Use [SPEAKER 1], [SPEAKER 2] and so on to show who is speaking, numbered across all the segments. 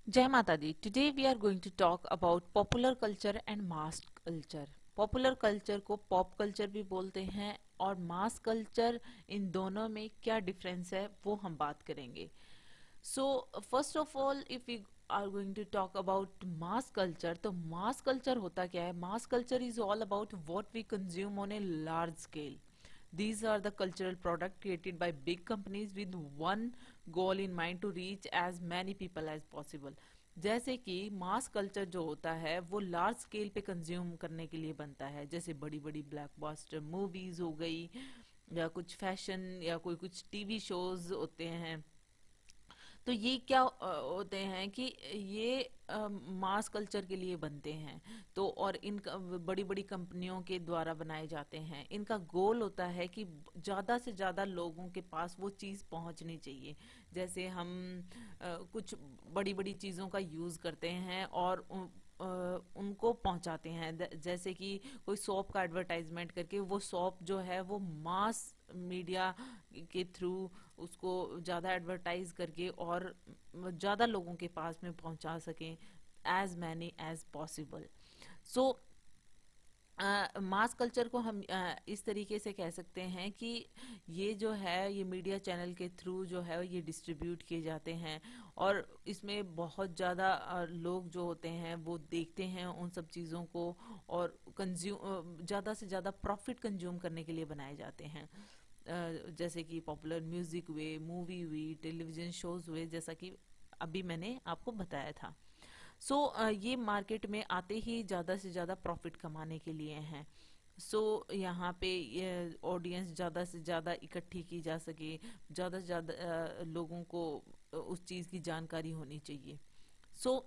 [SPEAKER 1] Jai Mata Di. Today we are going to talk about popular culture and mass culture. Popular culture को pop culture भी बोलते हैं और मास culture, इन दोनों में क्या डिफरेंस है वो हम बात करेंगे. So first of all if we are going to talk about mass culture, तो मास कल्चर होता क्या है? Mass culture is all about what we consume on a large scale. These are the cultural products created by big companies with one goal in mind to reach as many people as possible. जैसे कि मास culture जो होता है वो large scale पे consume करने के लिए बनता है, जैसे बड़ी बड़ी ब्लॉकबस्टर मूवीज हो गई, या कुछ फैशन, या कोई कुछ टीवी शोज होते हैं. तो ये क्या होते हैं कि ये मास कल्चर के लिए बनते हैं. तो और इन बड़ी बड़ी कंपनियों के द्वारा बनाए जाते हैं. इनका गोल होता है कि ज़्यादा से ज़्यादा लोगों के पास वो चीज़ पहुंचनी चाहिए. जैसे हम कुछ बड़ी बड़ी चीज़ों का यूज़ करते हैं और उनको पहुंचाते हैं. जैसे कि कोई सॉप का एडवर्टाइजमेंट करके वो सॉप जो है वो मास मीडिया के थ्रू उसको ज़्यादा एडवर्टाइज करके और ज़्यादा लोगों के पास में पहुंचा सकें, एज मैनी एज पॉसिबल. सो मास कल्चर को हम इस तरीके से कह सकते हैं कि ये जो है ये मीडिया चैनल के थ्रू जो है ये डिस्ट्रीब्यूट किए जाते हैं, और इसमें बहुत ज़्यादा लोग जो होते हैं वो देखते हैं उन सब चीज़ों को, और कंज्यूम ज़्यादा से ज़्यादा प्रॉफिट कंज्यूम करने के लिए बनाए जाते हैं. जैसे कि पॉपुलर म्यूजिक हुए, मूवी हुई, टेलीविजन शोज हुए, जैसा कि अभी मैंने आपको बताया था. ये मार्केट में आते ही ज़्यादा से ज़्यादा प्रॉफिट कमाने के लिए हैं. यहाँ पे ऑडियंस ज़्यादा से ज़्यादा इकट्ठी की जा सके, ज़्यादा से ज़्यादा लोगों को उस चीज़ की जानकारी होनी चाहिए. सो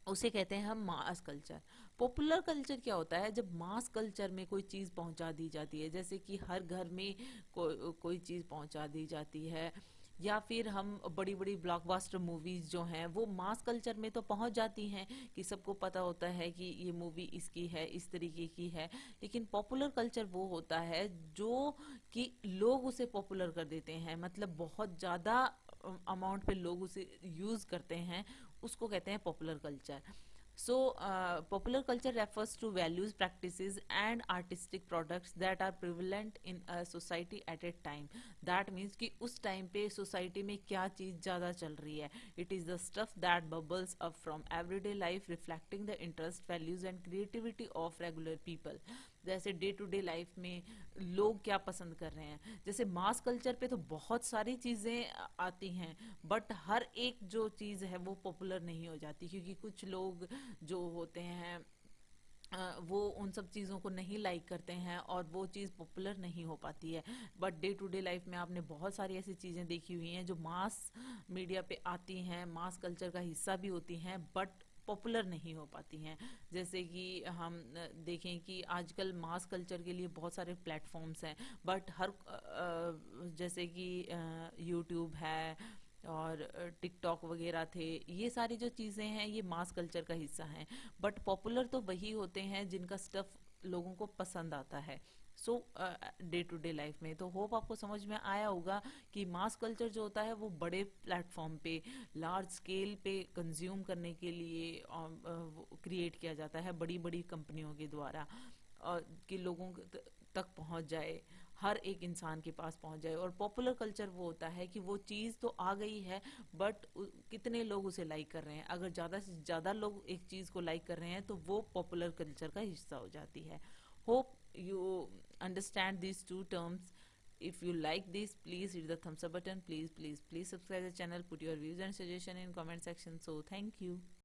[SPEAKER 1] उसे कहते हैं हम मास कल्चर. पॉपुलर कल्चर क्या होता है? जब मास कल्चर में कोई चीज़ पहुंचा दी जाती है, जैसे कि हर घर में कोई चीज़ पहुंचा दी जाती है, या फिर हम बड़ी बड़ी ब्लॉकबस्टर मूवीज जो हैं वो मास कल्चर में तो पहुंच जाती हैं कि सबको पता होता है कि ये मूवी इसकी है, इस तरीके की है. लेकिन पॉपुलर कल्चर वो होता है जो कि लोग उसे पॉपुलर कर देते हैं, मतलब बहुत ज़्यादा अमाउंट पे लोग उसे यूज़ करते हैं. उसको कहते हैं popular culture. Popular culture refers to values, practices, and artistic products that are prevalent in a society at a time. That means कि उस टाइम पे सोसाइटी में क्या चीज़ ज़्यादा चल रही है. It is the stuff that bubbles up from everyday life, reflecting the interest, values, and creativity of regular people. जैसे डे टू डे लाइफ में लोग क्या पसंद कर रहे हैं. जैसे मास कल्चर पे तो बहुत सारी चीज़ें आती हैं, बट हर एक जो चीज़ है वो पॉपुलर नहीं हो जाती, क्योंकि कुछ लोग जो होते हैं वो उन सब चीज़ों को नहीं लाइक करते हैं और वो चीज़ पॉपुलर नहीं हो पाती है. But day to day life में आपने बहुत सारी ऐसी चीज़ें देखी हुई हैं जो मास मीडिया पे आती हैं, मास कल्चर का हिस्सा भी होती हैं, बट पॉपुलर नहीं हो पाती हैं. जैसे कि हम देखें कि आजकल मास कल्चर के लिए बहुत सारे प्लेटफॉर्म्स हैं, बट जैसे कि यूट्यूब है और टिकटॉक वगैरह थे, ये सारी जो चीज़ें हैं ये मास कल्चर का हिस्सा हैं. बट पॉपुलर तो वही होते हैं जिनका स्टफ लोगों को पसंद आता है. डे टू डे लाइफ में तो होप आपको समझ में आया होगा कि मास कल्चर जो होता है वो बड़े प्लेटफॉर्म पे लार्ज स्केल पे कंज्यूम करने के लिए क्रिएट किया जाता है बड़ी बड़ी कंपनियों के द्वारा, कि लोगों तक पहुंच जाए, हर एक इंसान के पास पहुंच जाए. और पॉपुलर कल्चर वो होता है कि वो चीज़ तो आ गई है, बट कितने लोग उसे लाइक कर रहे हैं. अगर ज़्यादा से ज़्यादा लोग एक चीज़ को लाइक कर रहे हैं तो वो पॉपुलर कल्चर का हिस्सा हो जाती है. Hope you understand these two terms. If you like this, please hit the thumbs up button. Please subscribe the channel. Put your views and suggestion in comment section. So thank you.